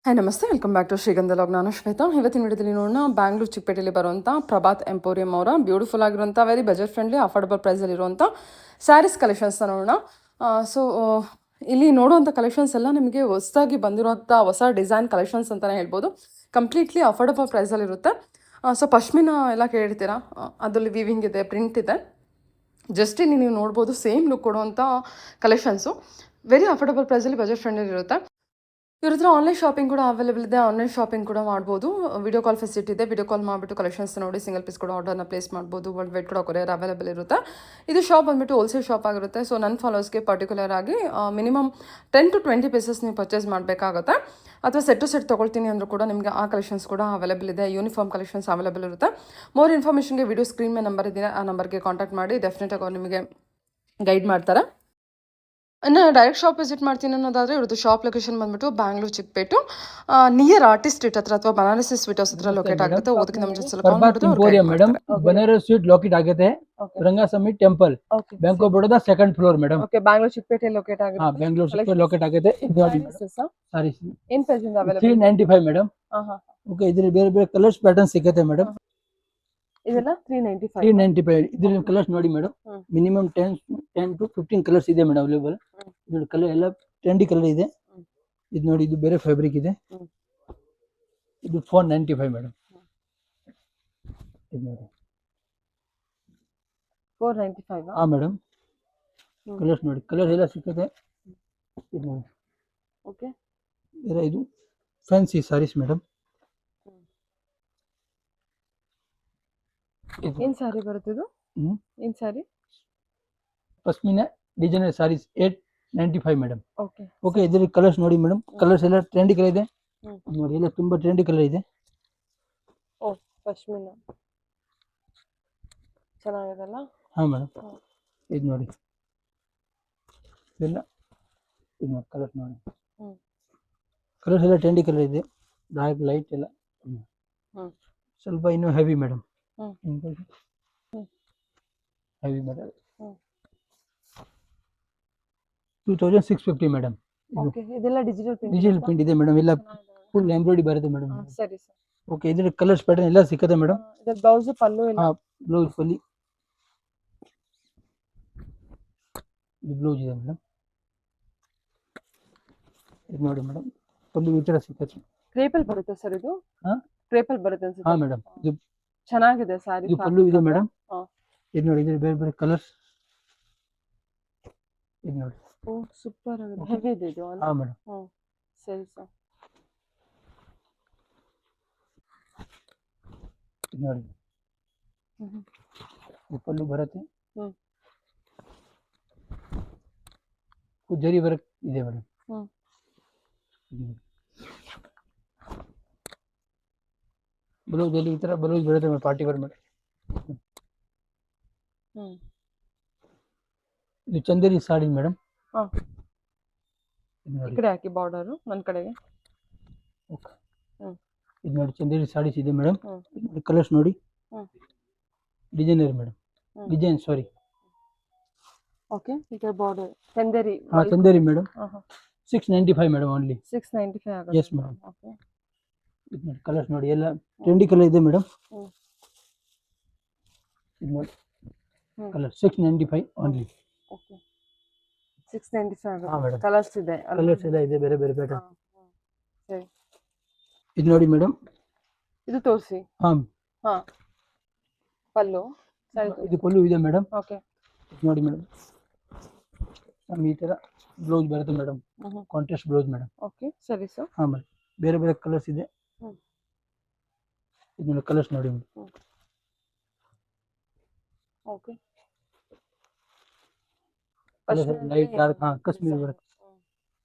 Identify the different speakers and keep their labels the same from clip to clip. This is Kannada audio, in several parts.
Speaker 1: ಹಾಯ್ ನಮಸ್ತೆ, ವೆಲ್ಕಮ್ ಬ್ಯಾಕ್ ಟು ಶ್ರೀಗಂಧ ಲಾಗ್. ನಾನು ಶ್ವೇತಾ. ಇವತ್ತಿನ ವಿಡಿಯೋದಲ್ಲಿ ನೋಡೋಣ ಬ್ಯಾಂಗ್ಳೂರು ಚಿಕ್ಕಪೇಟೆಯಲ್ಲಿ ಬರುವಂಥ ಪ್ರಭಾತ್ ಎಂಪೋರಿಯಂ ಅವರ ಬ್ಯೂಟಿಫುಲ್ ಆಗಿರುವಂಥ ವೆರಿ ಬಜೆಟ್ ಫ್ರೆಂಡ್ಲಿ ಅಫೋರ್ಡಬಲ್ ಪ್ರೈಸಲ್ಲಿ ಇರುವಂಥ ಸ್ಯಾರೀಸ್ ಕಲೆಕ್ಷನ್ಸ್ನ ನೋಡೋಣ. ಸೊ ಇಲ್ಲಿ ನೋಡುವಂಥ ಕಲೆಕ್ಷನ್ಸ್ ಎಲ್ಲ ನಿಮಗೆ ಹೊಸದಾಗಿ ಬಂದಿರುವಂಥ ಹೊಸ ಡಿಸೈನ್ ಕಲೆಕ್ಷನ್ಸ್ ಅಂತಲೇ ಹೇಳ್ಬೋದು. ಕಂಪ್ಲೀಟ್ಲಿ ಅಫೋರ್ಡಬಲ್ ಪ್ರೈಸಲ್ಲಿರುತ್ತೆ. ಸೊ ಪಶ್ಮಿನ ಎಲ್ಲ ಕೇಳಿರ್ತೀರಾ, ಅದರಲ್ಲಿ ವೀವಿಂಗ್ ಇದೆ, ಪ್ರಿಂಟ್ ಇದೆ. ಜಸ್ಟ್ ಇಲ್ಲಿ ನೀವು ನೋಡ್ಬೋದು ಸೇಮ್ ಲುಕ್ ಕೊಡುವಂಥ ಕಲೆಕ್ಷನ್ಸು ವೆರಿ ಅಫೋರ್ಡಬಲ್ ಪ್ರೈಸಲ್ಲಿ ಬಜೆಟ್ ಫ್ರೆಂಡಲ್ಲಿ ಇರುತ್ತೆ. ಇವ್ರ ಹತ್ರ ಆನ್ಲೈನ್ ಶಾಪಿಂಗ್ ಕೂಡ ಅವೈಲೇಬಲ್ ಇದೆ. ಆನ್ಲೈನ್ ಶಾಪಿಂಗ್ ಕೂಡ ಮಾಡ್ಬೋದು. ವಿಡಿಯೋ ಕಾಲ್ ಫೆಸಿಲಿಟಿ ಇದೆ. ವಿಡಿಯೋ ಕಾಲ್ ಮಾಡಿಬಿಟ್ಟು ಕಲೆಕ್ಷನ್ಸ್ ನೋಡಿ ಸಿಂಗಲ್ ಪೀಸ್ ಕೂಡ ಆರ್ಡರ್ನ ಪ್ಲೇಸ್ ಮಾಡ್ಬೋದು. ವರ್ಲ್ಡ್ ವೈಡ್ ಕೂಡ ಕೊರಿಯರ್ ಅವೈಲೇಬಲ್ ಇರುತ್ತೆ. ಇದು ಶಾಪ್ ಬಂದುಬಿಟ್ಟು ಹೋಲ್ಸೇಲ್ ಶಾಪ್ ಆಗಿರುತ್ತೆ. ಸೊ ನನ್ನ ಫಾಲೋವರ್ಸ್ಗೆ ಪರ್ಟಿಕ್ಯುಲರ್ ಆಗಿ ಮಿನಿಮಮ್ 10 to 20 ಪೀಸಸ್ ನೀವು ಪರ್ಚೇಸ್ ಮಾಡಬೇಕಾಗುತ್ತೆ. ಅಥವಾ ಸೆಟ್ ಟು ಸೆಟ್ ತೊಗೊಳ್ತೀನಿ ಅಂದರೂ ಕೂಡ ನಿಮಗೆ ಆ ಕಲೆಕ್ಷನ್ಸ್ ಕೂಡ ಅವೈಲೇಬಲ್ ಇದೆ. ಯೂನಿಫಾರ್ಮ್ ಕಲೆಕ್ಷನ್ಸ್ ಅವೈಲೇಬಲ್ ಇರುತ್ತೆ. ಮೋರ್ ಇನ್ಫಾರ್ಮೇಷನ್ಗೆ ವಿಡಿಯೋ ಸ್ಕ್ರೀನ್ ಮೇಲೆ ನಂಬರ್ ಇದೆ, ಆ ನಂಬರ್ಗೆ ಕಾಂಟ್ಯಾಕ್ಟ್ ಮಾಡಿ. ಡೆಫಿನೆಟಾಗಿ ಅವ್ರು ನಿಮಗೆ ಗೈಡ್ ಮಾಡ್ತಾರೆ. ಇನ್ನು ಡೈರೆಕ್ಟ್ ಶಾಪ್ ವಿಸಿಟ್ ಮಾಡ್ತೀನಿ ಅನ್ನೋದಾದರೆ ಇವ್ರದ್ದು ಶಾಪ್ ಲೊಕೇಶನ್ ಬಂದ್ಬಿಟ್ಟು Bangalore Chickpet near artist street ಹತ್ರ ಅಥವಾ ಬನಾರಸಿ ಸ್ವೀಟ್ ಹೌಸ್ ಹತ್ರ ಲೊಕೇಟ್ ಆಗುತ್ತೆ. ಓದಕ್ಕೆ ನಮ್ಮ ಜೊತೆ
Speaker 2: Prabhat emporium madam, Banaras sweet locate आगे थे, रंगा समिट temple, bank of Baroda second floor madam.
Speaker 1: Okay, Bangalore Chickpete locate ಆಗುತ್ತೆ.
Speaker 2: हाँ बेंगलोर से लॉकेट आगे थे. सारी
Speaker 1: ಏನು ಪ್ರೈಸ್ ಇಂದ ಅವೈಲೇಬಲ್?
Speaker 2: 395 मैडम. ओके, इधर ಬೇರೆ ಬೇರೆ ಕಲರ್ಸ್ ಪ್ಯಾಟರ್ನ್ ಸಿಗುತ್ತೆ ಮೇಡಮ್.
Speaker 1: ಇದೆಲ್ಲ 395.
Speaker 2: 395 ಇದ್ರ ಕಲರ್ಸ್ ನೋಡಿ ಮೇಡಮ್. ಮಿನಿಮಮ್ 10 to 15 ಕಲರ್ಸ್ ಇದೆ ಮೇಡಮ್ ಅವೈಲೇಬಲ್. ಇದ್ರ ಕಲರ್ ಎಲ್ಲ ಟ್ರೆಂಡಿ ಕಲರ್ ಇದೆ. ಇದು ನೋಡಿ, ಇದು ಬೇರೆ ಫ್ಯಾಬ್ರಿಕ್ ಇದೆ. ಇದು 495 ಮೇಡಮ್. ಇದು ನೋಡಿ
Speaker 1: 495.
Speaker 2: ಹಾ ಮೇಡಮ್, ಕಲರ್ಸ್ ನೋಡಿ, ಕಲರ್ ಎಲ್ಲ ಸಿಗುತ್ತೆ. ಇದು ನೋಡಿ,
Speaker 1: ಓಕೆ.
Speaker 2: ಇದು ಫ್ಯಾನ್ಸಿ ಸಾರೀಸ್ ಮೇಡಮ್.
Speaker 1: ಏನು ಸಾರಿ ಬರುತ್ತೆ ಇದು? ಏನು sari?
Speaker 2: Pashmina designer saris 895 madam.
Speaker 1: Okay
Speaker 2: okay, ಇದ್ರ ಕಲರ್ಸ್ ನೋಡಿ ಮೇಡಮ್. ಕಲರ್ಸ್ ಎಲ್ಲ ಟ್ರೆಂಡಿ ಕಲರ್ ಇದೆ ನೋಡಿ, ಎಲ್ಲ ತುಂಬಾ ಟ್ರೆಂಡಿ ಕಲರ್ ಇದೆ.
Speaker 1: ಓ, ಪಶ್ಮಿನಾ ಚೆನ್ನಾಗಿದೆಲ್ಲ.
Speaker 2: ಹಾ ಮೇಡಮ್, ಇದು ನೋಡಿ, ಎಲ್ಲ ಇದು ನೋಡಿ, ಕಲರ್ಸ್ ನೋಡಿ, ಕಲರ್ಸ್ ಎಲ್ಲ ಟ್ರೆಂಡಿ ಕಲರ್ ಇದೆ. ಡಾರ್ಕ್ ಲೈಟ್ ಎಲ್ಲ ಸ್ವಲ್ಪ ಇನ್ನೂ heavy madam. Heavy madam 2650 madam.
Speaker 1: Okay, ಇದೆಲ್ಲ ಡಿಜಿಟಲ್
Speaker 2: ಪ್ರಿಂಟ್ ಇದೆ ಮೇಡಮ್. ಎಲ್ಲ ಫುಲ್ ಎಂಬ್ರಾಯ್ಡರಿ ಬರುತ್ತೆ ಮೇಡಮ್.
Speaker 1: ಸರಿ ಸರ್.
Speaker 2: ಓಕೆ, ಇದ್ರ ಕಲರ್ಸ್ ಪ್ಯಾಟರ್ನ್ ಎಲ್ಲ ಸಿಕ್ಕತ್ತೆ ಮೇಡಮ್.
Speaker 1: ಇದರ ಬ್ಲೌಸ್ ಪಲ್ಲು ಎಲ್ಲ?
Speaker 2: ಹಾ, ಬ್ಲೌಸ್ ಫುಲ್ಲಿ ಇದು ಬ್ಲೌಸ್ ಇದೆ ಮೇಡಮ್. ಇದು ನೋಡಿ ಮೇಡಮ್, ಪಲ್ಲು ಈ ತರ ಸಿಕ್ಕತ್ತೆ.
Speaker 1: ಕ್ರೇಪಲ್ ಬರುತ್ತೆ ಸರ್ ಇದು?
Speaker 2: ಹಾ,
Speaker 1: ಕ್ರೇಪಲ್ ಬರುತ್ತೆ ಅನ್ಸುತ್ತೆ.
Speaker 2: ಹಾ ಮೇಡಮ್, ಇದು
Speaker 1: ಚೆನ್ನಾಗಿದೆ ಸಾರಿ.
Speaker 2: ಇದು ಪಲ್ಲು ಇದೆ ಮೇಡಮ್. ಇದು ನೋಡಿ, ಇದು ಬೇರೆ ಬೇರೆ ಕಲರ್ಸ್. ಇದು ನೋಡಿ,
Speaker 1: ಓ ಸೂಪರ್ ಆಗಿದೆ, ಹೆವಿ ಇದೆ ಇದು.
Speaker 2: ಹಾ ಮೇಡಮ್.
Speaker 1: ಸರಿ ಸರ್.
Speaker 2: ಇದು ನೋಡಿ, ಇದು ಪಲ್ಲು ಬರುತ್ತೆ. ಜರಿ ವರ್ಕ್ ಇದೆ ಮೇಡಮ್. ಬ್ಲೌಸ್ ಅಲ್ಲಿ ಈ ತರ ಬ್ಲೌಸ್ ಬರುತ್ತೆ ಮೇಡಮ್, ಪಾರ್ಟಿ ವೇರ್ ಮೇಡಮ್. ಇದು ಚಂದೇರಿ ಸಾಡಿ ಮೇಡಮ್.
Speaker 1: ಈ ಕಡೆ ಹಾಕಿ ಬಾರ್ಡರ್ ನನ್ನ ಕಡೆಗೆ.
Speaker 2: ಓಕೆ, ಇದು ನೋಡಿ, ಚಂದೇರಿ ಸಾರೀಸ್ ಇದೆ ಮೇಡಮ್. ಕಲರ್ಸ್ ನೋಡಿ, ಡಿಸೈನರ್ ಮೇಡಮ್, ಡಿಸೈನ್ ಸಾರಿ.
Speaker 1: ಓಕೆ, ಈಗ ಬಾರ್ಡರ್ ಚಂದೇರಿ.
Speaker 2: ಹಾ, ಚಂದೇರಿ ಮೇಡಮ್. 695 madam only.
Speaker 1: 695 ಆಗುತ್ತೆ.
Speaker 2: Yes madam. ಓಕೆ, ಇದು ನೋಡಿ, ಕಲರ್ಸ್ ನೋಡಿ, ಎಲ್ಲ ಟ್ರೆಂಡಿ ಕಲರ್ ಇದೆ ಮೇಡಮ್. ಇದು ನೋಡಿ, ಕಲರ್ 695 ಓನ್ಲಿ.
Speaker 1: ಓಕೆ, 695
Speaker 2: ಹಾ ಮೇಡಮ್.
Speaker 1: ಕಲರ್ಸ್ ಇದೆ,
Speaker 2: ಕಲರ್ಸ್ ಎಲ್ಲ ಇದೆ, ಬೇರೆ ಬೇರೆ ಪ್ಯಾಟರ್ನ್.
Speaker 1: ಸರಿ.
Speaker 2: ಇದು ನೋಡಿ ಮೇಡಮ್,
Speaker 1: ಇದು ತೋರಿಸಿ.
Speaker 2: ಹಾ
Speaker 1: ಹಾ, ಪಲ್ಲು
Speaker 2: ಇದು ಪಲ್ಲು ಇದೆ ಮೇಡಮ್.
Speaker 1: ಓಕೆ,
Speaker 2: ನೋಡಿ ಮೇಡಮ್, ನಮ್ಗೆ ಈ ತರ ಬ್ಲೌಸ್ ಬರುತ್ತೆ madam, contrast blouse madam.
Speaker 1: Okay, ಸರಿ ಸರ್.
Speaker 2: ಹಾ ಮೇಡಮ್, ಬೇರೆ ಬೇರೆ ಕಲರ್ಸ್ ಇದೆ. ಇದು ಕಲರ್ಸ್ ನೋಡಿ ಮೇಡಮ್.
Speaker 1: ಓಕೆ,
Speaker 2: ಲೈಟ್ ಡಾರ್ಕ್, ಹಾ ಕಾಶ್ಮೀರಿ ಬರುತ್ತೆ.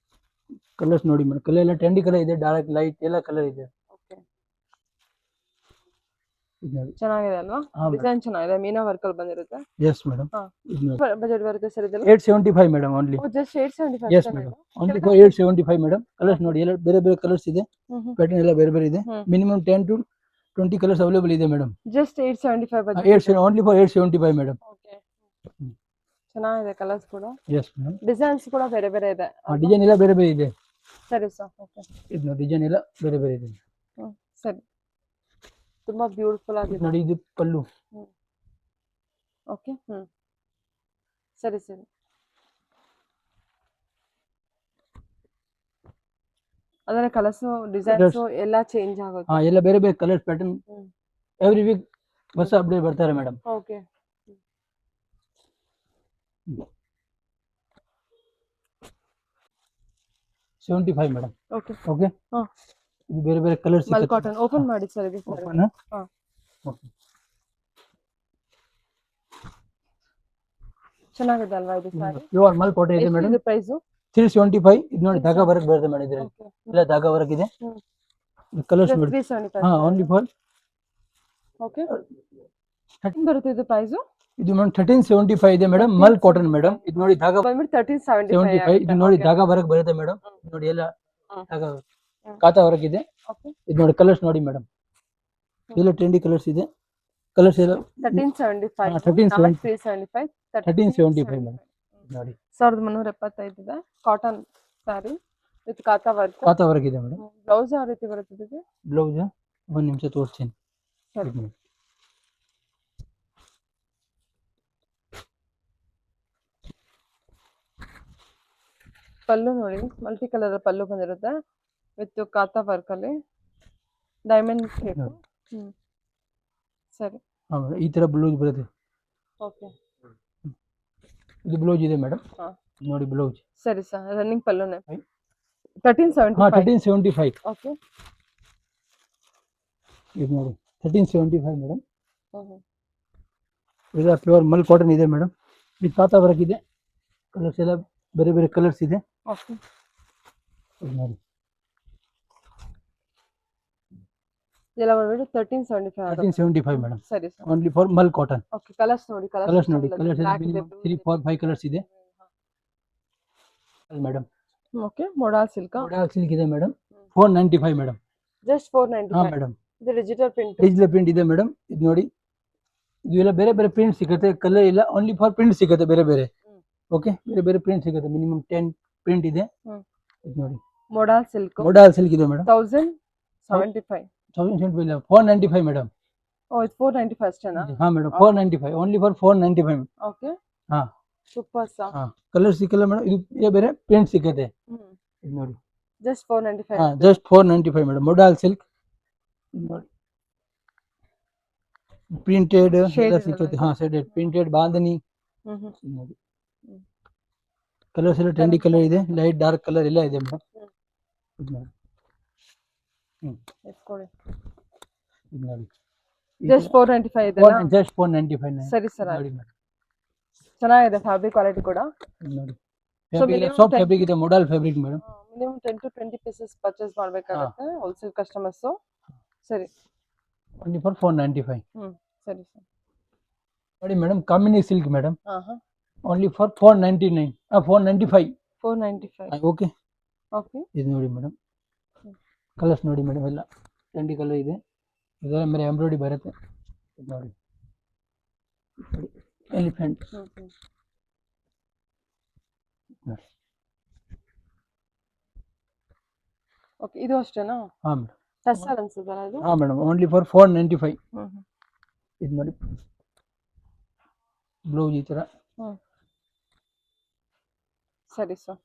Speaker 2: ಕಲರ್ಸ್ ನೋಡಿ ಮೇಡಮ್, ಕಲರ್ ಎಲ್ಲ ಟ್ರೆಂಡಿ ಕಲರ್ ಇದೆ, ಡಾರ್ಕ್ ಲೈಟ್ ಎಲ್ಲ ಕಲರ್ ಇದೆ.
Speaker 1: ಓಕೆ,
Speaker 2: ಇದು ನೋಡಿ,
Speaker 1: ಚೆನ್ನಾಗಿದೆ ಅಲ್ವಾ? ಡಿಸೈನ್ ಚೆನ್ನಾಗಿದೆ, ಮೀನಾ ವರ್ಕ್ ಅಲ್ಲಿ ಬಂದಿರುತ್ತೆ.
Speaker 2: Yes madam.
Speaker 1: ಬಜೆಟ್ ಬರುತ್ತೆ ಸರ್ ಇದೆಲ್ಲ?
Speaker 2: 875 madam only.
Speaker 1: Just 875.
Speaker 2: Yes madam, only for 875 madam. Colours ನೋಡಿ, ಎಲ್ಲ ಬೇರೆ ಬೇರೆ ಕಲರ್ಸ್ ಇದೆ, ಪ್ಯಾಟರ್ನ್ ಎಲ್ಲ ಬೇರೆ ಬೇರೆ ಇದೆ. ಮಿನಿಮಮ್ 10 to 20 ಕಲರ್ಸ್ ಅವೈಲೇಬಲ್ ಇದೆ madam.
Speaker 1: Just 875 budget.
Speaker 2: Only for 875 madam.
Speaker 1: Okay, ಚೆನ್ನಾಗಿದೆ ಕಲರ್ಸ್ ಕೂಡ.
Speaker 2: Yes madam.
Speaker 1: ಡಿಸೈನ್ಸ್ ಕೂಡ ಬೇರೆ ಬೇರೆ ಇದೆ.
Speaker 2: ಡಿಸೈನ್ ಎಲ್ಲ ಬೇರೆ ಬೇರೆ ಇದೆ.
Speaker 1: ಸರಿ ಸರ್. ಓಕೆ.
Speaker 2: ಇದು ನೋಡಿ ಡಿಸೈನ್ ಎಲ್ಲ ಬೇರೆ ಬೇರೆ ಇದೆ.
Speaker 1: ಸರಿ. ತುಂಬಾ ಬ್ಯೂಟಿಫುಲ್
Speaker 2: ಇದು
Speaker 1: ಆಗಿದೆ.
Speaker 2: ನೋಡಿ ಇದು ಪಲ್ಲು.
Speaker 1: ಓಕೆ. ಸರಿ ಸರಿ. ಅದರ ಕಲರ್ಸ್ ಡಿಸೈನ್ಸ್ ಎಲ್ಲ ಚೇಂಜ್ ಆಗುತ್ತೆ.
Speaker 2: ಹಾ, ಎಲ್ಲ ಬೇರೆ ಬೇರೆ ಕಲರ್ ಪ್ಯಾಟರ್ನ್ ಎವ್ರಿ ವೀಕ್ ಹೊಸ ಅಪ್ಡೇಟ್ ಬರ್ತಾರೆ madam.
Speaker 1: Okay.
Speaker 2: 75 madam.
Speaker 1: Okay.
Speaker 2: Okay. ಇದು ಬೇರೆ ಬೇರೆ ಕಲರ್
Speaker 1: ಮಲ್
Speaker 2: ಸಿಗುತ್ತೆ.
Speaker 1: ಕಾಟನ್ ಓಪನ್ ಮಾಡಿ ಸರ್ ಇದು.
Speaker 2: ಓಪನ್. ಓಕೆ.
Speaker 1: ಚೆನ್ನಾಗಿದೆ ಅಲ್ವಾ ಇದು ಸಾರಿ?
Speaker 2: ಪ್ಯೂರ್ ಮಲ್ ಕಾಟನ್ ಇದೆ ಮೇಡಮ್.
Speaker 1: ಇದು ಪ್ರೈಸ್
Speaker 2: 375. ಇದು ನೋಡಿ ಧಾಗಾ ವರ್ಕ್ ಬರುತ್ತೆ ಮೇಡಮ್ ಇದರಲ್ಲಿ. ಇಲ್ಲ ಧಾಗಾ ವರ್ಕ್ ಇದೆ. ಕಲರ್ಸ್ ನೋಡಿ.
Speaker 1: 375.
Speaker 2: ಹಾ, ಓನ್ಲಿ ಫಾರ್.
Speaker 1: ಓಕೆ. ಬರುತ್ತೆ ಇದು ಪ್ರೈಸ್?
Speaker 2: ಇದು ಮೇಡಮ್ 1375 ಇದೆ ಮೇಡಮ್. ಮಲ್ ಕಾಟನ್ ಮೇಡಮ್. ಇದು ನೋಡಿ ಧಾಗಾ
Speaker 1: ಬಂದ್ಬಿಟ್ಟು 1375.
Speaker 2: ಇದು ನೋಡಿ ಧಾಗಾ ವರ್ಕ್ ಬರುತ್ತೆ ಮೇಡಮ್. ನೋಡಿ ಎಲ್ಲ ಧಾಗಾ ಕಾತಾ ವರ್ಕ್ ಇದೆ. ಇದು ನೋಡಿ ಕಲರ್ಸ್ ನೋಡಿ ಮೇಡಮ್. ಎಲ್ಲ ಟ್ರೆಂಡಿ ಕಲರ್ಸ್ ಇದೆ. ಕಲರ್ಸ್ ಎಲ್ಲ
Speaker 1: 1375.
Speaker 2: 1375
Speaker 1: 1375
Speaker 2: ಮೇಡಮ್. ನೋಡಿ
Speaker 1: 1375 ಇದೆ. Cotton sari with kantha work.
Speaker 2: Kantha work ಇದೆ ಮೇಡಮ್.
Speaker 1: ಬ್ಲೌಸ್ ಯಾವ ರೀತಿ ಬರುತ್ತೆ ಇದಕ್ಕೆ?
Speaker 2: ಬ್ಲೌಸ್ ಒಂದು ನಿಮಿಷ ತೋರಿಸ್ತೀನಿ.
Speaker 1: ಸರಿ. ಪಲ್ಲು ನೋಡಿ ಮಲ್ಟಿ ಕಲರ್ ಪಲ್ಲು ಬಂದಿರುತ್ತೆ ವಿತ್ ಕಾತಾ ವರ್ಕ್ ಅಲ್ಲಿ ಡೈಮಂಡ್ ಶೇಪ್. ಸರಿ.
Speaker 2: ಈ ತರ ಬ್ಲೌಸ್ ಬರುತ್ತೆ.
Speaker 1: ಓಕೆ.
Speaker 2: ಇದು ಬ್ಲೌಸ್ ಇದೆ ಮೇಡಮ್. ನೋಡಿ ಬ್ಲೌಸ್.
Speaker 1: ಸರಿ ಸರ್. ರನ್ನಿಂಗ್ ಪಲ್ಲುನೇ 1375.
Speaker 2: 1375.
Speaker 1: ಓಕೆ.
Speaker 2: ಇದು ನೋಡಿ 1375 ಮೇಡಮ್. ಇದು ಪ್ಯೂರ್ ಮಲ್ ಕಾಟನ್ ಇದೆ ಮೇಡಮ್. ಇದು ಕಾತಾ ವರ್ಕ್ ಇದೆ. ಕಲರ್ಸ್ ಎಲ್ಲ ಬೇರೆ ಬೇರೆ ಕಲರ್ಸ್ ಇದೆ.
Speaker 1: ಓಕೆ.
Speaker 2: ನೋಡಿ
Speaker 1: ಇದೆಲ್ಲ ಬಂದ್ಬಿಟ್ಟು 1375.
Speaker 2: 1375 ಮೇಡಮ್.
Speaker 1: ಸರಿ sir.
Speaker 2: Only for mul cotton.
Speaker 1: Okay. Colours ನೋಡಿ.
Speaker 2: ಕಲರ್ಸ್ ನೋಡಿ. ಕಲರ್ಸ್ 3 4 5 ಕಲರ್ಸ್ ಇದೆ madam.
Speaker 1: Okay. Modal silk.
Speaker 2: Modal silk ಇದೆ ಮೇಡಮ್. 495 ಮೇಡಮ್.
Speaker 1: ಜಸ್ಟ್ 495.
Speaker 2: ಹಾ ಮೇಡಮ್.
Speaker 1: ಇದು ಡಿಜಿಟಲ್ ಪ್ರಿಂಟ್.
Speaker 2: ಡಿಜಿಟಲ್ ಪ್ರಿಂಟ್ ಇದೆ ಮೇಡಮ್. ಇದು ನೋಡಿ ಇದು ಎಲ್ಲ ಬೇರೆ ಬೇರೆ ಪ್ರಿಂಟ್ ಸಿಗುತ್ತೆ. ಕಲರ್ ಇಲ್ಲ, ಓನ್ಲಿ ಫಾರ್ ಪ್ರಿಂಟ್ ಸಿಗುತ್ತೆ ಬೇರೆ ಬೇರೆ. ಓಕೆ. ಬೇರೆ ಬೇರೆ ಪ್ರಿಂಟ್ ಸಿಗುತ್ತೆ. ಮಿನಿಮಮ್ 10 ಪ್ರಿಂಟ್ ಇದೆ. ಇದು ನೋಡಿ
Speaker 1: ಮೊಡಾಲ್ ಸಿಲ್ಕ್.
Speaker 2: ಮೊಡಾಲ್ ಸಿಲ್ಕ್ ಇದೆ ಮೇಡಮ್.
Speaker 1: 1075.
Speaker 2: 1075 ಇಲ್ಲ, 495 ಮೇಡಮ್.
Speaker 1: ಓ ಇದು 495 ಅಷ್ಟೇನಾ?
Speaker 2: ಹಾ ಮೇಡಮ್. 495 only for 495.
Speaker 1: ಓಕೆ.
Speaker 2: ಹಾ
Speaker 1: ಸೂಪರ್ ಸಾ.
Speaker 2: ಹಾ, ಕಲರ್ ಸಿಕ್ಕಲ್ಲ ಮೇಡಮ್. ಇದು ಬೇರೆ ಪ್ರಿಂಟ್ ಸಿಗುತ್ತೆ. ಇದು ನೋಡಿ
Speaker 1: ಜಸ್ಟ್ 495.
Speaker 2: ಹಾ, ಜಸ್ಟ್ 495 ಮೇಡಮ್. Modal silk. ಇದು ನೋಡಿ ಪ್ರಿಂಟೆಡ್ ಎಲ್ಲ ಸಿಗುತ್ತೆ. ಹಾ, ಶೇಡೆಡ್ ಪ್ರಿಂಟೆಡ್ ಬಾಂಧನಿ. ನೋಡಿ ಕಲರ್ಸ್ ಎಲ್ಲ ಟ್ರೆಂಡಿ ಕಲರ್ ಇದೆ. ಲೈಟ್ ಡಾರ್ಕ್ ಕಲರ್ ಎಲ್ಲ ಇದೆ ಮೇಡಮ್. ಇದು ನೋಡಿ.
Speaker 1: ಎತ್ಕೊಳ್ಳಿ.
Speaker 2: ಇದು ನೋಡಿ
Speaker 1: ಜಸ್ಟ್ 495 ಇದೆಲ್ಲ.
Speaker 2: ಜಸ್ಟ್ 495.
Speaker 1: ಸರಿ ಸರ್.
Speaker 2: ನೋಡಿ ಮೇಡಮ್.
Speaker 1: ಚೆನ್ನಾಗಿದೆ ಫ್ಯಾಬ್ರಿಕ್ ಕ್ವಾಲಿಟಿ ಕೂಡ.
Speaker 2: ನೋಡಿ ಫ್ಯಾಬ್ರಿಕ್ ಸಾಫ್ಟ್ ಫ್ಯಾಬ್ರಿಕ್ ಇದೆ. Modal fabric madam.
Speaker 1: Minimum 10 to 20 pieces purchase ಮಾಡಬೇಕಾಗುತ್ತೆ ಹೋಲ್ಸೇಲ್ ಕಸ್ಟಮರ್ಸ್. ಸರಿ.
Speaker 2: Only for 495.
Speaker 1: ಸರಿ ಸರ್.
Speaker 2: ನೋಡಿ ಮೇಡಮ್, ಕಾಮಿನಿ ಸಿಲ್ಕ್ ಮೇಡಮ್.
Speaker 1: ಹಾ.
Speaker 2: Only for 499. 495.
Speaker 1: 495.
Speaker 2: ಓಕೆ.
Speaker 1: ಓಕೆ.
Speaker 2: ಇದು ನೋಡಿ ಮೇಡಮ್. ಕಲರ್ಸ್ ನೋಡಿ ಮೇಡಮ್. ಎಲ್ಲ ಟ್ರೆಂಡಿ ಕಲರ್ ಇದೆ. ಇದೆಲ್ಲ ಮೇಲೆ ಎಂಬ್ರಾಯ್ಡಿ ಬರುತ್ತೆ. ಇದು ನೋಡಿ ಎಲಿಫೆಂಟ್.
Speaker 1: ಓಕೆ. ಇದು ಅಷ್ಟೇನಾ?
Speaker 2: ಹಾ ಮೇಡಮ್.
Speaker 1: ಟಸ್ಸಲ್ ಅನ್ಸುತ್ತಲ್ಲ ಇದು?
Speaker 2: ಹಾ ಮೇಡಮ್. Only for 495. ಇದು ನೋಡಿ ಬ್ಲೌಸ್ ಈ ತರ.
Speaker 1: ಸರಿ ಸರ್.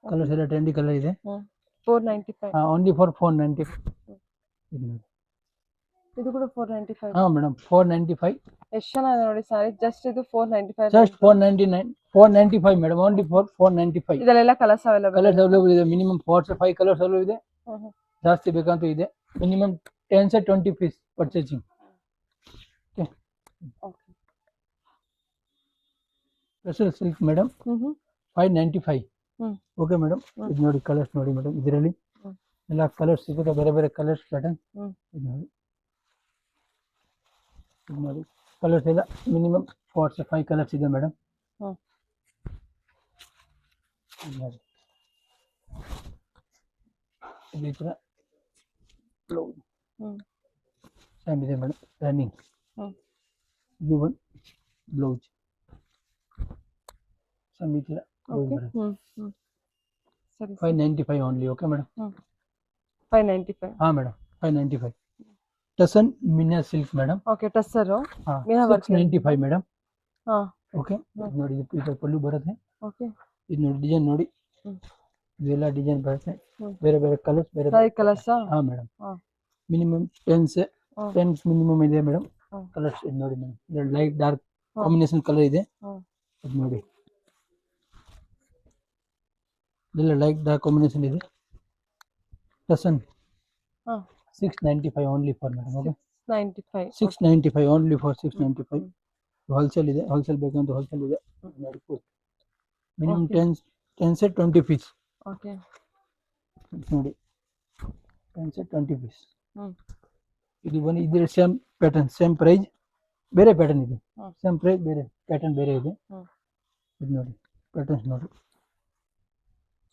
Speaker 2: ಕಲರ್ಸ್ ಎಲ್ಲ ಟ್ರೆಂಡಿ ಕಲರ್ ಇದೆ.
Speaker 1: 495.
Speaker 2: ಹಾ, ಓನ್ಲಿ ಫಾರ್ 495. ಇದು ನೋಡಿ
Speaker 1: ಇದು ಕೂಡ 495.
Speaker 2: ಹಾ ಮೇಡಮ್. 495.
Speaker 1: ಎಷ್ಟು ಚೆನ್ನಾಗಿದೆ ನೋಡಿ ಸಾರಿ. ಜಸ್ಟ್ ಇದು 495.
Speaker 2: ಜಸ್ಟ್ 499. 495 ಮೇಡಮ್. Only for 495.
Speaker 1: ಇದೆಲ್ಲ ಕಲರ್ಸ್ ಅವೈಲೇಬಲ್.
Speaker 2: ಕಲರ್ಸ್ ಅವೈಲೇಬಲ್ ಇದೆ. ಮಿನಿಮಮ್ 4 to 5 ಕಲರ್ಸ್ ಅವೈಲೇಬಲ್ ಇದೆ. ಜಾಸ್ತಿ ಬೇಕಂತ ಇದೆ. Minimum 10 to 20 piece purchasing.
Speaker 1: Okay.
Speaker 2: Tussar silk madam. 595. Okay madam. ಇದು ನೋಡಿ ಕಲರ್ಸ್ ನೋಡಿ ಮೇಡಮ್. ಇದರಲ್ಲಿ ಎಲ್ಲ ಕಲರ್ಸ್ ಸಿಗುತ್ತೆ. ಬೇರೆ ಬೇರೆ ಕಲರ್ಸ್ ಪ್ಯಾಟರ್ನ್. ಇದು ನೋಡಿ. ಇದು ನೋಡಿ ಕಲರ್ಸ್ ಎಲ್ಲ ಮಿನಿಮಮ್ 4 to 5 ಕಲರ್ಸ್ ಇದೆ ಮೇಡಮ್. ನೋಡಿ ಈ ಥರ ಬ್ಲೌಸ್ ಸೇಮ್ ಇದೆ ಮೇಡಮ್. ರನ್ನಿಂಗ್. ಇದು ಒಂದು ಬ್ಲೌಸ್ ಸೇಮ್ ಈ ಥರ ಬ್ಲೌಸ್ ಬರುತ್ತೆ.
Speaker 1: ಸರಿ
Speaker 2: 595 ಓನ್ಲಿ. Okay madam.
Speaker 1: 595.
Speaker 2: ಹಾ ಮೇಡಮ್ 595. ಟಸನ್ ಮಿನಿಯಾ ಸಿಲ್ಕ್ ಮೇಡಮ್.
Speaker 1: ಓಕೆ ಟಸ್ಸರು
Speaker 2: ಹಾ
Speaker 1: ಮೀನಾ ವರ್ಕ್
Speaker 2: 695 ಮೇಡಮ್.
Speaker 1: ಹಾ
Speaker 2: ಓಕೆ ನೋಡಿ ಇದು ಪಲ್ಲು ಬರುತ್ತೆ.
Speaker 1: ಓಕೆ
Speaker 2: ಇದು ನೋಡಿ ಡಿಸೈನ್ ನೋಡಿ,
Speaker 1: ಹ್ಮ್
Speaker 2: ಇದೆಲ್ಲ ಡಿಸೈನ್ ಬರುತ್ತೆ,
Speaker 1: ಹ್ಮ್
Speaker 2: ಬೇರೆ ಬೇರೆ ಕಲರ್ಸ್ ಬೇರೆ
Speaker 1: ಸಾರಿ ಕಲರ್ಸಾ?
Speaker 2: ಹಾ ಮೇಡಮ್.
Speaker 1: ಹಾ
Speaker 2: ಮಿನಿಮಮ್ 10 ಮಿನಿಮಮ್ ಇದೆ ಮೇಡಮ್.
Speaker 1: ಹ್ಮ್
Speaker 2: ಕಲರ್ಸ್ ಇದು ನೋಡಿ ಮೇಡಮ್, ಇದು ಲೈಟ್ ಡಾರ್ಕ್
Speaker 1: ಹ್ಮ್
Speaker 2: ಕಾಂಬಿನೇಷನ್ ಕಲರ್ ಇದೆ.
Speaker 1: ಹ್ಮ್
Speaker 2: ಇದು ನೋಡಿ ಇದೆಲ್ಲ ಲೈಟ್ ಡಾರ್ಕ್ ಕಾಂಬಿನೇಷನ್ ಇದೆ. ಟಸನ್
Speaker 1: ಹಾ
Speaker 2: 695 only for madam. Okay
Speaker 1: 95.
Speaker 2: 695 only for 695. Wholesale ಇದೆ, ಹೋಲ್ಸೇಲ್ ಬೇಕಂತ ಹೋಲ್ಸೇಲ್ ಇದೆ. Minimum
Speaker 1: Okay.
Speaker 2: 10 set 20 piece
Speaker 1: okay
Speaker 2: ನೋಡಿ, 10 ಸೆಟ್ 20 ಪೀಸ್.
Speaker 1: ಹ್ಮ್
Speaker 2: ಇದು ಬನ್ನಿ, ಇದ್ರ ಸೇಮ್ ಪ್ಯಾಟರ್ನ್ ಸೇಮ್ ಪ್ರೈಸ್, ಬೇರೆ ಪ್ಯಾಟರ್ನ್ ಇದೆ.
Speaker 1: ಹ್ಮ್
Speaker 2: ಸೇಮ್ ಪ್ರೈಸ್ ಬೇರೆ ಪ್ಯಾಟರ್ನ್ ಬೇರೆ ಇದೆ.
Speaker 1: ಹ್ಮ್
Speaker 2: ಇದು ನೋಡಿ ಪ್ಯಾಟರ್ನ್ಸ್ ನೋಡಿ.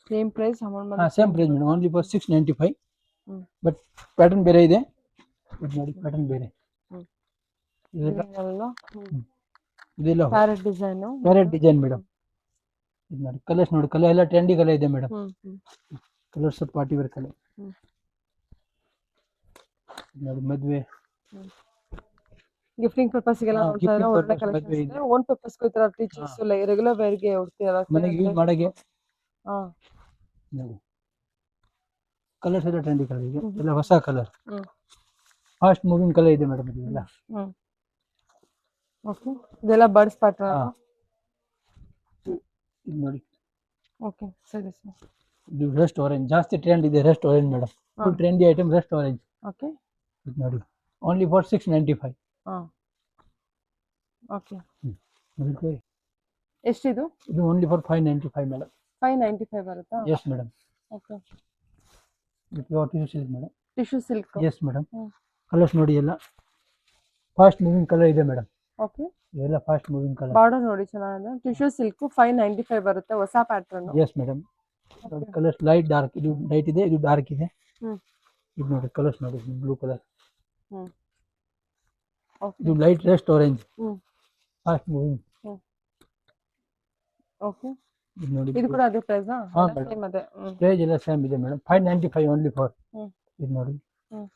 Speaker 1: ಸೇಮ್ ಪ್ರೈಸ್ ಅಮೌಂಟ್
Speaker 2: ಹಾ same price madam, only for 695.
Speaker 1: ಹ್ಮ್
Speaker 2: ಬಟ್ ಪ್ಯಾಟರ್ನ್ ಬೇರೆ ಇದೆ. ಇದು ನೋಡಿ ಪ್ಯಾಟರ್ನ್ ಬೇರೆ.
Speaker 1: ಹ್ಮ್
Speaker 2: ಇದೆಲ್ಲ
Speaker 1: ಹ್ಮ್
Speaker 2: ಇದೆಲ್ಲ
Speaker 1: parrot design.
Speaker 2: Parrot design madam. ಇದು ನೋಡಿ ಕಲರ್ಸ್ ನೋಡಿ, ಕಲರ್ ಎಲ್ಲ ಟ್ರೆಂಡಿ ಕಲರ್ ಇದೆ madam. Colours party wear colour. ನೋಡಿ ಮದುವೆ
Speaker 1: ಗಿಫ್ಟಿಂಗ್ ಪರ್ಪಸ್ಗೆಲ್ಲ
Speaker 2: ಹಾ,
Speaker 1: ನೋಡ್ತಾ
Speaker 2: gifting
Speaker 1: ಇದ್ರೆ ಒಳ್ಳೆ
Speaker 2: purpose
Speaker 1: ಕಲೆಕ್ಷನ್ಸ್
Speaker 2: ಮದ್ವೆ
Speaker 1: ಇದೆ.
Speaker 2: ಇದೆ.
Speaker 1: ಓನ್ ಪರ್ಪಸ್ಗೂ ಈ ತರ ಟೀಚರ್ಸ್ ರೆಗ್ಯುಲರ್ ವೇರ್ಗೆ ಉಡ್ತೀರಾ?
Speaker 2: ಮನೆಗೆ ಯೂಸ್ ಮಾಡಕ್ಕೆ
Speaker 1: ಹಾ
Speaker 2: ನೋಡಿ ಕಲರ್ಸ್ ಎಲ್ಲ ಟ್ರೆಂಡಿ ಕಲರ್ ಇದೆ, ಎಲ್ಲ ಹೊಸ ಕಲರ್,
Speaker 1: ಹ್ಮ್
Speaker 2: ಫಾಸ್ಟ್ ಮೂವಿಂಗ್ ಕಲರ್ ಇದೆ ಮೇಡಮ್. ಇದೆಲ್ಲ
Speaker 1: ಹ್ಮ್ ಓಕೆ ಇದೆಲ್ಲ ಬರ್ಡ್ಸ್ ಪ್ಯಾಟರ್ನ್.
Speaker 2: ಹಾ ಇದು ನೋಡಿ,
Speaker 1: ಓಕೆ ಸರಿ ಸರ್.
Speaker 2: ಇದು ರೆಸ್ಟ್ ಆರೆಂಜ್ ಜಾಸ್ತಿ ಟ್ರೆಂಡ್ ಇದೆ. Rest orange madam, full trendy item rest orange.
Speaker 1: Okay
Speaker 2: ಇದು ನೋಡಿ ಓನ್ಲಿ ಫಾರ್ 695.
Speaker 1: ಹಾ ಓಕೆ
Speaker 2: ಇದು
Speaker 1: ಎಷ್ಟಿದು?
Speaker 2: ಇದು ಓನ್ಲಿ ಫಾರ್ 595 ಮೇಡಮ್.
Speaker 1: 595 ಬರುತ್ತಾ?
Speaker 2: Yes madam.
Speaker 1: ಓಕೆ
Speaker 2: ಇದು pure tissue silk madam.
Speaker 1: Tissue silk.
Speaker 2: Yes madam. Colours ನೋಡಿ, ಎಲ್ಲ ಫಾಸ್ಟ್ ಮೂವಿಂಗ್ ಕಲರ್ ಇದೆ ಮೇಡಮ್.
Speaker 1: ಓಕೆ
Speaker 2: ಇದೆಲ್ಲ ಫಾಸ್ಟ್ ಮೂವಿಂಗ್ ಕಲರ್.
Speaker 1: ಬಾರ್ಡರ್ ನೋಡಿ ಚೆನ್ನಾಗಿದೆ. ಟಿಶ್ಯೂ ಸಿಲ್ಕ್ 595 ಬರುತ್ತೆ, ಹೊಸ pattern.
Speaker 2: Yes madam. Colours light dark, ಇದು ಲೈಟ್ ಇದೆ, ಇದು ಡಾರ್ಕ್ ಇದೆ.
Speaker 1: ಹ್ಮ್
Speaker 2: ಇದು ನೋಡಿ ಕಲರ್ಸ್ ನೋಡಿ, ಬ್ಲೂ ಕಲರ್,
Speaker 1: ಹ್ಮ್ ಓಕೆ
Speaker 2: ಇದು ಲೈಟ್ ರೆಸ್ಟ್ ಆರೆಂಜ್,
Speaker 1: ಹ್ಮ್
Speaker 2: ಫಾಸ್ಟ್ ಮೂವಿಂಗ್.
Speaker 1: ಹ್ಮ್ ಓಕೆ
Speaker 2: ಇದು ನೋಡಿ
Speaker 1: ಇದು ಕೂಡ ಅದೇ ಪ್ರೈಸಾ?
Speaker 2: ಹಾ ಮೇಡಮ್,
Speaker 1: ಸೇಮ್ ಅದೇ.
Speaker 2: ಪ್ರೈಸ್ ಎಲ್ಲ ಸೇಮ್ ಇದೆ ಮೇಡಮ್. 595 only for.
Speaker 1: ಹ್ಮ್
Speaker 2: ಇದು ನೋಡಿ,
Speaker 1: ಹ್ಮ್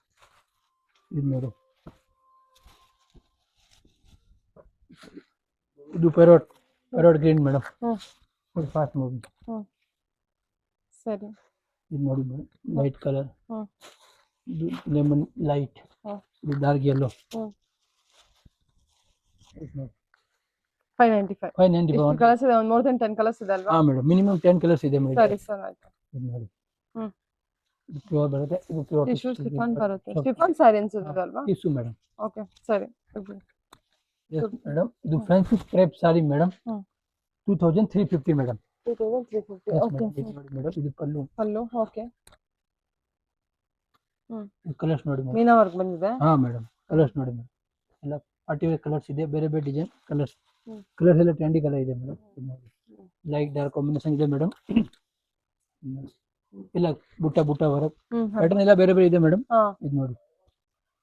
Speaker 2: ಇದು ನೋಡಿ, ಇದು parrot green madam,
Speaker 1: hmm
Speaker 2: full fast moving.
Speaker 1: Hmm ಸರಿ.
Speaker 2: ಇದು ನೋಡಿ ಮೇಡಮ್, ಲೈಟ್ ಕಲರ್,
Speaker 1: ಹ್ಮ್
Speaker 2: ಇದು ಲೆಮನ್ ಲೈಟ್,
Speaker 1: ಹ್ಮ್
Speaker 2: ಇದು ಡಾರ್ಕ್ ಯೆಲ್ಲೋ.
Speaker 1: ಹ್ಮ್
Speaker 2: ಇದು ನೋಡಿ
Speaker 1: 595.
Speaker 2: 595.
Speaker 1: ಎಷ್ಟು ಕಲರ್ಸ್ ಇದೆ? ಒಂದು ಮೋರ್ ದೆನ್ 10 ಕಲರ್ಸ್ ಇದೆ ಅಲ್ವಾ?
Speaker 2: ಹಾ ಮೇಡಮ್, ಮಿನಿಮಮ್ 10 ಕಲರ್ಸ್ ಇದೆ ಮೇಡಮ್.
Speaker 1: ಸರಿ ಸರ್ ಆಯ್ತು.
Speaker 2: ಇದು ನೋಡಿ,
Speaker 1: ಹ್ಮ್
Speaker 2: ಇದು ಪ್ಯೂರ್ ಬರುತ್ತೆ, ಇದು ಪ್ಯೂರ್
Speaker 1: ಟಿಶ್ಯೂ ಶಿಫಾನ್ ಬರುತ್ತೆ. ಶಿಫಾನ್ ಸ್ಯಾರಿ ಅನ್ಸುತ್ತೆ ಅಲ್ವಾ?
Speaker 2: Tissue madam.
Speaker 1: ಓಕೆ ಸರಿ.
Speaker 2: Yes madam. ಇದು ಫ್ರಾನ್ಸಿಸ್ ಕ್ರೇಪ್ ಸಾರಿ ಮೇಡಮ್,
Speaker 1: ಹ್ಮ್
Speaker 2: 2350 ಮೇಡಮ್.
Speaker 1: 2350. ಓಕೆ
Speaker 2: ಇದು ನೋಡಿ ಮೇಡಮ್, ಇದು ಪಲ್ಲು.
Speaker 1: ಪಲ್ಲು. ಓಕೆ
Speaker 2: ಕಲರ್ಸ್ ನೋಡಿ ಮೇಡಮ್.
Speaker 1: ಮೀನಾ ವರ್ಕ್ ಬಂದಿದೆ.
Speaker 2: ಹಾ ಮೇಡಮ್, ಕಲರ್ಸ್ ನೋಡಿ ಮೇಡಮ್, ಎಲ್ಲ ಪಾರ್ಟಿ ವೇರ್ ಕಲರ್ಸ್ ಇದೆ, ಬೇರೆ ಬೇರೆ ಡಿಸೈನ್ ಕಲರ್ಸ್.
Speaker 1: ಹ್ಮ್
Speaker 2: ಕಲರ್ಸ್ ಎಲ್ಲ ಟ್ರೆಂಡಿ ಕಲರ್ ಇದೆ ಮೇಡಮ್. ಲೈಟ್ ಡಾರ್ಕ್ ಕಾಂಬಿನೇಷನ್ ಇದೆ ಮೇಡಮ್. ಇಲ್ಲ ಬುಟ್ಟ ಬುಟ್ಟ ವರ್ಕ್ ಪ್ಯಾಟರ್ನ್ ಎಲ್ಲ ಬೇರೆ ಬೇರೆ ಇದೆ ಮೇಡಮ್.
Speaker 1: ಹಾ
Speaker 2: ಇದು ನೋಡಿ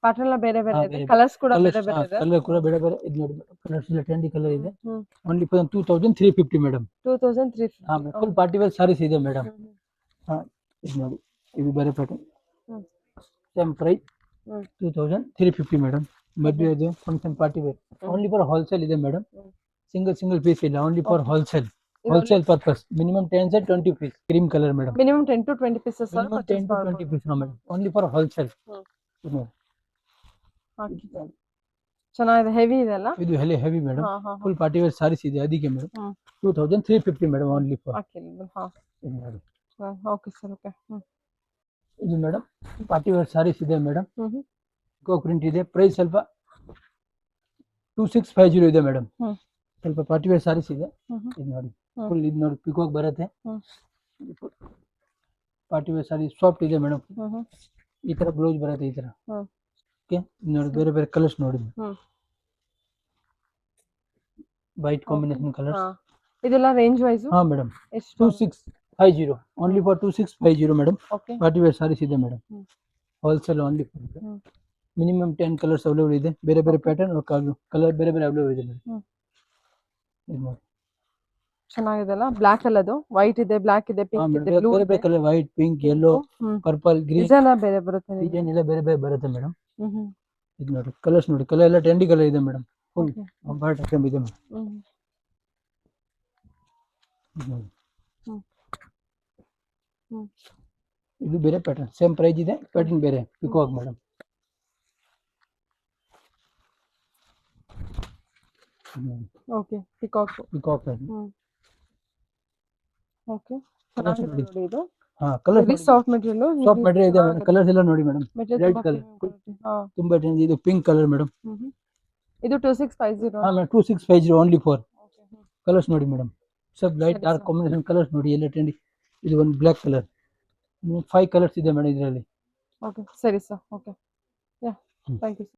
Speaker 1: ಪ್ಯಾಟರ್ನ್ ಎಲ್ಲ ಬೇರೆ ಬೇರೆ
Speaker 2: ಹಾ,
Speaker 1: ಇದೆ,
Speaker 2: ಬೇರೆ
Speaker 1: ಕಲರ್ಸ್ ಕೂಡ ಬೇರೆ ಬೇರೆ ಇದೆ.
Speaker 2: ಕಲರ್ ಕೂಡ ಬೇರೆ ಬೇರೆ. ಇದು ನೋಡಿ ಕಲರ್ಸ್ ಎಲ್ಲ ಟ್ರೆಂಡಿ ಕಲರ್ ಇದೆ.
Speaker 1: ಹ್ಮ್
Speaker 2: ಓನ್ಲಿ ಫಾರ್ 2350 ಮೇಡಮ್.
Speaker 1: 2350.
Speaker 2: ಹಾ ಫುಲ್ ಪಾರ್ಟಿ ವೇರ್ ಸಾರೀಸ್ ಇದೆ ಮೇಡಮ್. ಹಾ ಇದು ನೋಡಿ, ಇದು ಬೇರೆ ಪ್ಯಾಟರ್ನ್,
Speaker 1: ಹ್ಮ್
Speaker 2: ಸೇಮ್ ಪ್ರೈಸ್
Speaker 1: ಹ್ಮ್
Speaker 2: 2350 ಮೇಡಮ್. ಮದುವೆ ಇದೆ, function party wear. Only for wholesale ಇದೆ ಮೇಡಮ್. ಸಿಂಗಲ್ ಪೀಸ್ ಇಲ್ಲ, only for wholesale purpose. Minimum 10 set 20 piece. Cream colour madam.
Speaker 1: Minimum 10 to 20 pieces sir
Speaker 2: minimum 10 to 20 piece madam, only for wholesale.
Speaker 1: ಚೆನ್ನಾಗಿದೆ, ಹೆವಿ ಇದೆ ಅಲ್ಲ?
Speaker 2: ಇದು ಹೆವಿ ಮೇಡಮ್,
Speaker 1: ಹಾ ಹಾ
Speaker 2: ಫುಲ್ ಪಾರ್ಟಿ ವೇರ್ ಸಾರೀಸ್ ಇದೆ, ಅದಕ್ಕೆ madam.
Speaker 1: Hmm
Speaker 2: 2350 madam, only for.
Speaker 1: ಹಾ
Speaker 2: ಇದು ನೋಡಿ,
Speaker 1: ಓಕೆ ಸರ್. ಓಕೆ
Speaker 2: ಇದು ಮೇಡಮ್ ಪಾರ್ಟಿ ವೇರ್ ಸಾರೀಸ್ ಇದೆ ಮೇಡಮ್.
Speaker 1: ಹ್ಮ್
Speaker 2: ಕೋ ಪ್ರಿಂಟ್ ಇದೆ. ಪ್ರೈಸ್ ಸ್ವಲ್ಪ 2650 ಇದೆ ಮೇಡಮ್.
Speaker 1: ಹ್ಮ್
Speaker 2: ಸ್ವಲ್ಪ ಪಾರ್ಟಿ ವೇರ್ ಸಾರೀಸ್ ಇದೆ.
Speaker 1: ಹ್ಮ್
Speaker 2: ಇದು ನೋಡಿ
Speaker 1: ಹ್ಮ್.
Speaker 2: ಫುಲ್, ಇದು ನೋಡಿ ಪಿಕಾಕ್ ಬರುತ್ತೆ.
Speaker 1: ಹ್ಮ್
Speaker 2: ಪಾರ್ಟಿ ವೇರ್ ಸಾರಿ ಸಾಫ್ಟ್ ಇದೆ ಮೇಡಮ್.
Speaker 1: ಹ್ಮ್
Speaker 2: ಈ ತರ ಬ್ಲೌಸ್ ಬರುತ್ತೆ, ಈ ತರ.
Speaker 1: ಹ್ಮ್
Speaker 2: ಓಕೆ ನೋಡಿ, ಬೇರೆ ಬೇರೆ ಕಲರ್ಸ್ ನೋಡಿ,
Speaker 1: ಹ್ಮ್
Speaker 2: ವೈಟ್ ಕಾಂಬಿನೇಷನ್ ಕಲರ್ಸ್.
Speaker 1: ಹಾ ಇದೆಲ್ಲ ರೇಂಜ್ ವೈಸ್
Speaker 2: ಹಾ ಮೇಡಮ್,
Speaker 1: ಎಷ್ಟು?
Speaker 2: 2650 only for 2650 madam.
Speaker 1: Okay
Speaker 2: party wear saris ಇದೆ ಮೇಡಮ್.
Speaker 1: ಹ್ಮ್
Speaker 2: ಹೋಲ್ಸೇಲ್ ಓನ್ಲಿ.
Speaker 1: ಹ್ಮ್
Speaker 2: ಮಿನಿಮಮ್ 10 ಕಲರ್ಸ್ ಅವೈಲೇಬಲ್ ಇದೆ, ಬೇರೆ ಬೇರೆ ಪ್ಯಾಟರ್ನ್ ಕಲರ್ ಬೇರೆ ಬೇರೆ ಅವೈಲೇಬಲ್ ಇದೆ ಮೇಡಮ್.
Speaker 1: ಹ್ಮ್
Speaker 2: ಇದು ನೋಡಿ
Speaker 1: ಚೆನ್ನಾಗಿದೆ ಅಲ್ಲ, ಬ್ಲ್ಯಾಕ್ ಅಲ್ಲದು, ವೈಟ್ ಇದೆ, ಬ್ಲ್ಯಾಕ್ ಇದೆ, ಪಿಂಕ್ ಇದೆ, ಬ್ಲೂ
Speaker 2: ಬೇರೆ
Speaker 1: ಇದೆ,
Speaker 2: ಬೇರೆ colour white, pink, yellow, purple, green
Speaker 1: design ಬೇರೆ ಬರುತ್ತೆ ನಿಮ್ಗೆ.
Speaker 2: ಡಿಸೈನ್ ಎಲ್ಲ ಬೇರೆ ಬೇರೆ ಬರುತ್ತೆ ಮೇಡಮ್.
Speaker 1: ಹ್ಮ್
Speaker 2: ಇದು ನೋಡಿ ಕಲರ್ಸ್ ನೋಡಿ, ಕಲರ್ ಎಲ್ಲ ಟ್ರೆಂಡಿ ಕಲರ್ ಇದೆ madam. Full
Speaker 1: Okay.
Speaker 2: Comfort item ಇದೆ ಮೇಡಮ್.
Speaker 1: ಹ್ಮ್ ಹ್ಮ್ ಹ್ಮ್
Speaker 2: ಇದು ಬೇರೆ ಪ್ಯಾಟರ್ನ್, ಸೇಮ್ ಪ್ರೈಸ್ ಇದೆ, ಪ್ಯಾಟರ್ನ್ ಬೇರೆ. Peacock madam.
Speaker 1: Okay, peacock.
Speaker 2: Peacock pattern.
Speaker 1: Hmm okay,
Speaker 2: Colours
Speaker 1: ಚೆನ್ನಾಗಿದೆ
Speaker 2: ನೋಡಿ.
Speaker 1: ನೋಡಿ ಇದು.
Speaker 2: ಹಾ colour
Speaker 1: heavy soft material.
Speaker 2: Soft material ಇದೆ ಮೇಡಮ್. ಕಲರ್ಸ್ ಎಲ್ಲ ನೋಡಿ ಮೇಡಮ್.
Speaker 1: ಮೆಟೀರಿಯಲ್
Speaker 2: ರೆಡ್
Speaker 1: ತುಂಬಾ
Speaker 2: ಕಲರ್
Speaker 1: premium quality. ಹಾ.
Speaker 2: ತುಂಬಾ ಟ್ರೆಂಡಿ. ಇದು ಪಿಂಕ್ ಕಲರ್ ಮೇಡಮ್.
Speaker 1: ಇದು 2650.
Speaker 2: ಹಾ madam 2650 only for.
Speaker 1: Okay.
Speaker 2: Colours ನೋಡಿ ಮೇಡಮ್, ಸಬ್ ಲೈಟ್
Speaker 1: ಸರಿ
Speaker 2: ಡಾರ್ಕ್
Speaker 1: sir.
Speaker 2: ಕಾಂಬಿನೇಷನ್ ಕಲರ್ಸ್ ನೋಡಿ ಎಲ್ಲ ಟ್ರೆಂಡಿ. ಇದು ಒಂದು ಬ್ಲ್ಯಾಕ್ ಕಲರ್. 5 ಕಲರ್ಸ್ ಇದೆ ಮೇಡಮ್ ಇದರಲ್ಲಿ.
Speaker 1: ಓಕೆ, ಸರಿ sir. Okay, yeah, thank you.